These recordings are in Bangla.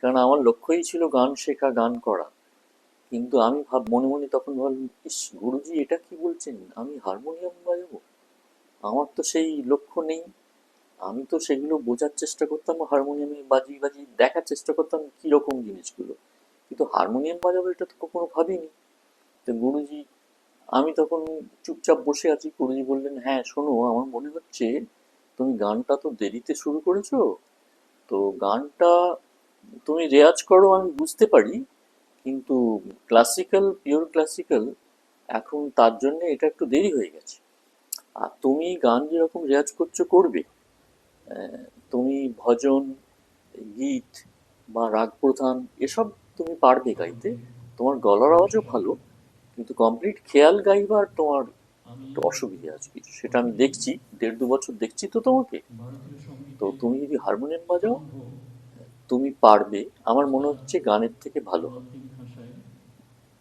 কারণ আমার লক্ষ্যই ছিল গান শেখা, গান করা। কিন্তু আমি মনে মনে তখন ভাবলাম, ইস গুরুজি এটা কি বলছেন, আমি হারমোনিয়াম বাজাবো? আমার তো সেই লক্ষ্য নেই। আমি তো সেগুলো বোঝার চেষ্টা করতাম, হারমোনিয়ামে বাজিয়ে বাজিয়ে দেখার চেষ্টা করতাম কিরকম জিনিসগুলো, কিন্তু হারমোনিয়াম বাজাবো এটা তো কখনো ভাবিনি। তো গুরুজি, আমি তখন চুপচাপ বসে আছি, গুরুজি বললেন, হ্যাঁ শোনো, আমার মনে হচ্ছে তুমি গানটা তো দেরিতে শুরু করেছো, তো গানটা তুমি রেয়াজ করো আমি বুঝতে পারি, কিন্তু ক্লাসিক্যাল, পিওর ক্লাসিক্যাল, এখন তার জন্য এটা একটু দেরি হয়ে গেছে। আর তুমি গান যেরকম রেয়াজ করছো করবে, তুমি ভজন, গীত বা রাগ প্রধান এসব তুমি পারবে গাইতে, তোমার গলার আওয়াজও ভালো, কিন্তু কমপ্লিট খেয়াল গাইবার তোমার একটু অসুবিধে আছে কিছু, সেটা আমি দেখছি, 1.5-2 বছর দেখছি তো তোমাকে। তো তুমি যদি হারমোনিয়াম বাজাও তুমি পারবে, আমার মনে হচ্ছে গানের থেকে ভালো হবে।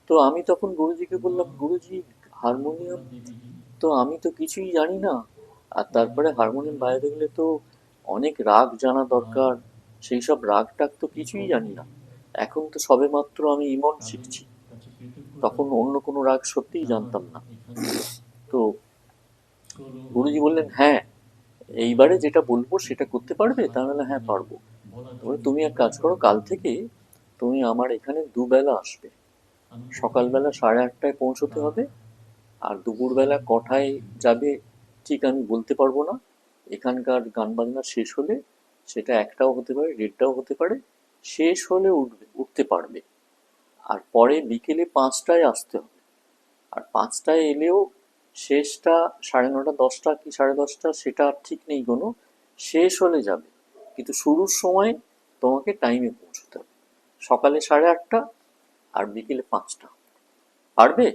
তো আমি তখন গুরুজিকে বললাম, গুরুজি হারমোনিয়াম তো আমি তো কিছুই জানি না, আর তারপরে হারমোনিয়াম বাজাতে গেলে তো অনেক রাগ জানা দরকার, সেই সব রাগ টাগ তো কিছুই জানি না, এখন তো সবেমাত্র আমি ইমন শিখছি, তখন অন্য কোনো রাগ সত্যিই জানতাম না। তো গুরুজি বললেন, হ্যাঁ এইবারে যেটা বলবো সেটা করতে পারবে? তাহলে হ্যাঁ পারবো। তবে তুমি এক কাজ করো, কাল থেকে তুমি আমার এখানে দুবেলা আসবে, সকালবেলা 8:30টায় পৌঁছতে হবে, আর দুপুরবেলা কটায় যাবে ঠিক আমি বলতে পারবো না। এখানকার গান বাজনা শেষ হলে সেটা 1টাও হতে পারে, 1:30টাও হতে পারে, শেষ হলে উঠতে পারবে। আর পরে বিকেলে 5টায় আসতে হবে। আর 5টায় এলেও শেষটা 9:30, 10টা কি 10:30 সেটা ঠিক নেই কোনো, শেষ হলে যাবে, কিন্তু শুরুর সময় তোমাকে টাইমে পৌঁছতে হবে, সকালে 8:30 আর বিকেলে 5টা। পারবে?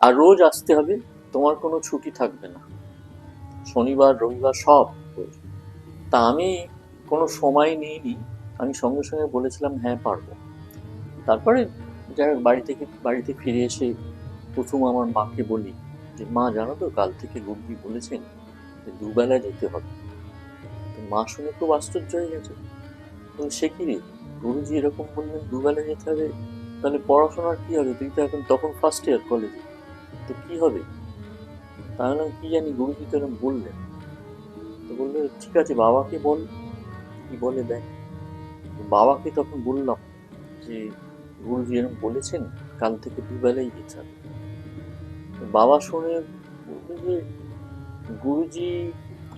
আর রোজ আসতে হবে, তোমার কোনো ছুটি থাকবে না, শনিবার রবিবার সব রোজ। তা আমি কোনো সময় নিইনি, আমি সঙ্গে সঙ্গে বলেছিলাম হ্যাঁ পারবো। তারপরে যাই হোক, বাড়িতে ফিরে এসে প্রথম আমার মাকে বলি যে, মা জানো তো কাল থেকে গুরুজি বলেছেন যে দুবেলা যেতে হবে। তো মা শুনে খুব আশ্চর্য হয়ে গেছে, বলে সে কি রে, গুরুজি এরকম বললেন দুবেলা যেতে হবে, তাহলে পড়াশোনার কি হবে, তুই তো এখন তখন ফার্স্ট ইয়ার কলেজে, তো কি হবে? তাহলে কি জানি, গুরুজি তো এরকম বললেন। তো বললো ঠিক আছে বাবাকে বল, কি বলে দেখ। বাবাকে তখন বললাম যে গুরুজি এরকম বলেছেন কাল থেকে দুবেলাই যেতে হবে। বাবা শুনে বললো যে গুরুজি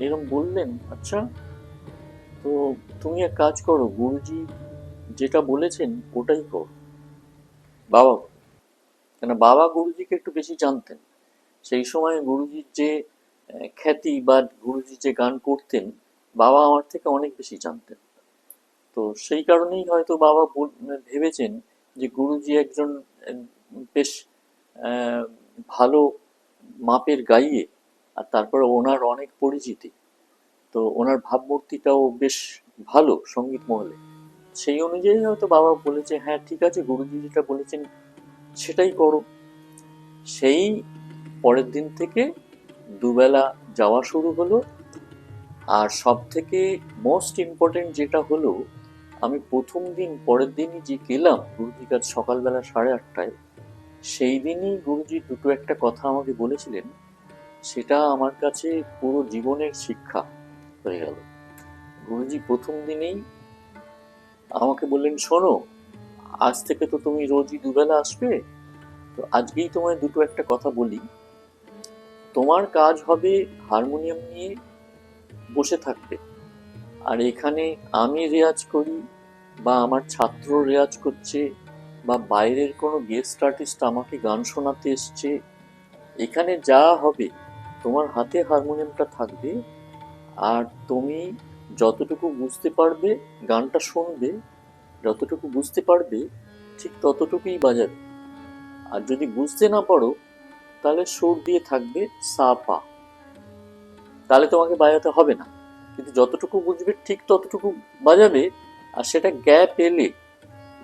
এরকম বললেন, আচ্ছা, তো তুমি এক কাজ করো, গুরুজি যেটা বলেছেন ওটাই করো। বাবা বলল। কেন, বাবা গুরুজিকে একটু বেশি জানতেন, সেই সময় গুরুজির যে খ্যাতি বা গুরুজি যে গান করতেন, বাবা আমার থেকে অনেক বেশি জানতেন। তো সেই কারণেই হয়তো বাবা ভেবেছেন যে গুরুজি একজন আহ, বেশ আহ, ভালো মাপের গাইয়ে, আর তারপরে ওনার অনেক পরিচিতি, তো ওনার ভাবমূর্তিটাও বেশ ভালো সঙ্গীত মহলে, সেই অনুযায়ী হয়তো বাবা বলেছে হ্যাঁ ঠিক আছে গুরুজি যেটা বলেছেন সেটাই করো। সেই পরের দিন থেকে দুবেলা যাওয়া শুরু হলো। আর সব থেকে মোস্ট ইম্পর্টেন্ট যেটা হলো, আমি প্রথম দিন পরের দিনই যে গেলাম গুরুজির কাছে সকালবেলা 8:30টায়, সেই দিনই গুরুজি দুটো একটা কথা আমাকে বলেছিলেন, সেটা আমার কাছে পুরো জীবনের শিক্ষা হয়ে গেল। গুরুজি প্রথম দিনেই আমাকে বললেন, শোনো, আজ থেকে তো তুমি রোজই দুবেলা আসবে, তো আজকেই তোমায় দুটো একটা কথা বলি, তোমার কাজ হবে হারমোনিয়াম নিয়ে বসে থাকবে, আর এখানে আমি রেয়াজ করি বা আমার ছাত্র রেয়াজ করছে বা বাইরের কোনো গেস্ট আর্টিস্ট আমাকে গান শোনাতে এসছে, এখানে যা হবে তোমার হাতে হারমোনিয়ামটা থাকবে, আর তুমি যতটুকু বুঝতে পারবে গানটা শুনবে, যতটুকু বুঝতে পারবে ঠিক ততটুকুই বাজাবে, আর যদি বুঝতে না পারো তাহলে সুর দিয়ে থাকবে সা পা, তাহলে তোমাকে বাজাতে হবে না, কিন্তু যতটুকু বুঝবে ঠিক ততটুকু বাজাবে, আর সেটা গ্যাপ এলে,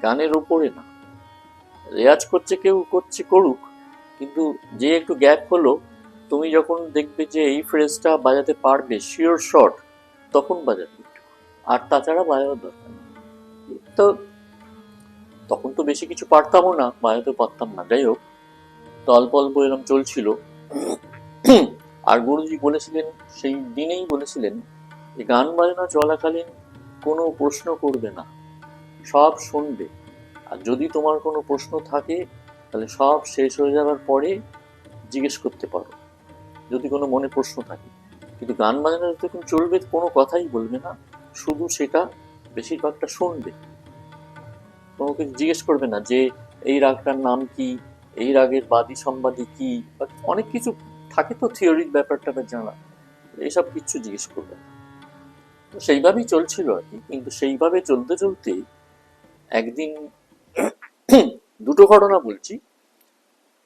গানের ওপরে না, রেয়াজ করছে কেউ করছে করুক, কিন্তু যে একটু গ্যাপ হলো, তুমি যখন দেখবে যে এই ফ্রেজটা বাজাতে পারবে শিওর শট, তখন বাজাবে একটু, আর তাছাড়া বাজানোর দরকার নেই। তো তখন তো বেশি কিছু পারতামও না, বাজাতে পারতাম না, যাই হোক, তো অল্প অল্প এরকম চলছিল। আর গুরুজি বলেছিলেন, সেই দিনেই বলেছিলেন, যে গান বাজনা চলাকালীন কোনো প্রশ্ন করবে না, সব শুনবে। আর যদি তোমার কোনো প্রশ্ন থাকে তাহলে সব শেষ হয়ে যাওয়ার পরে জিজ্ঞেস করতে পারো, যদি কোনো মনে প্রশ্ন থাকে। কিন্তু গান বাজনা যতক্ষণ চলবে কোনো কথাই বলবে না, শুধু সেটা বেশিরভাগটা শুনবে, কোনো কিছু জিজ্ঞেস করবে না যে এই রাগটার নাম কি, এই রাগের বাদী সম্বাদী কি, বা অনেক কিছু থাকে তো থিওরির ব্যাপারটা জানা, এইসব কিচ্ছু জিজ্ঞেস করবে না। তো সেইভাবেই চলছিল আর কি। কিন্তু সেইভাবে চলতে চলতে একদিন, দুটো ঘটনা বলছি।